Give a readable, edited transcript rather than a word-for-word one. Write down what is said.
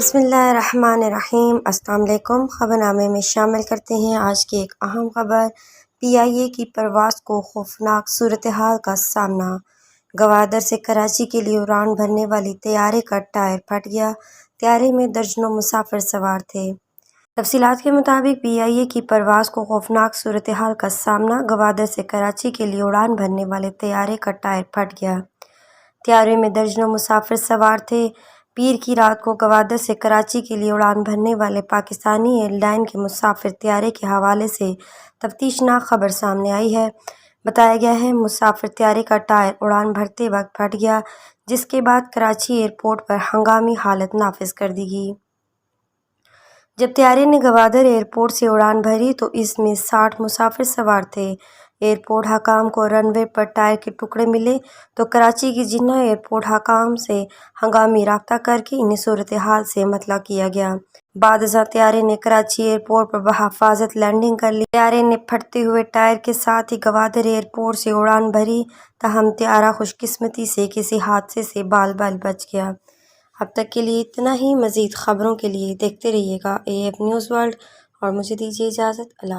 بسم اللہ الرحمن الرحیم۔ السلام علیکم۔ خبر نامے میں شامل کرتے ہیں آج کی ایک اہم خبر۔ PIA کی پرواز کو خوفناک صورتحال کا سامنا۔ گوادر سے کراچی کے لیے اڑان بھرنے والی طیارے کا ٹائر پھٹ گیا۔ طیارے میں درجنوں مسافر سوار تھے۔ تفصیلات کے مطابق PIA کی پرواز کو خوفناک صورتحال کا سامنا۔ گوادر سے کراچی کے لیے اڑان بھرنے والے طیارے کا ٹائر پھٹ گیا۔ طیارے میں درجنوں مسافر سوار تھے۔ پیر کی رات کو گوادر سے کراچی کے لیے اڑان بھرنے والے پاکستانی ایئر لائن کے مسافر طیارے کے حوالے سے تفتیشناک خبر سامنے آئی ہے۔ بتایا گیا ہے مسافر طیارے کا ٹائر اڑان بھرتے وقت پھٹ گیا، جس کے بعد کراچی ایئرپورٹ پر ہنگامی حالت نافذ کر دی گئی۔ جب طیارے نے گوادر ایئرپورٹ سے اڑان بھری تو اس میں 60 مسافر سوار تھے۔ ایئرپورٹ حکام کو رن وے پر ٹائر کے ٹکڑے ملے تو کراچی کے جناح ایئرپورٹ حکام سے ہنگامی رابطہ کر کے انہیں صورتحال سے مطلع کیا گیا۔ بعد ازاں طیارے نے کراچی ایئرپورٹ پر بحفاظت لینڈنگ کر لی۔ طیارے نے پھٹتے ہوئے ٹائر کے ساتھ ہی گوادر ایئرپورٹ سے اڑان بھری، تاہم طیارہ خوش قسمتی سے کسی حادثے سے بال بال بچ گیا۔ اب تک کے لیے اتنا ہی۔ مزید خبروں کے لیے دیکھتے رہیے گا AF نیوز ورلڈ اور مجھے دیجیے اجازت۔ اللہ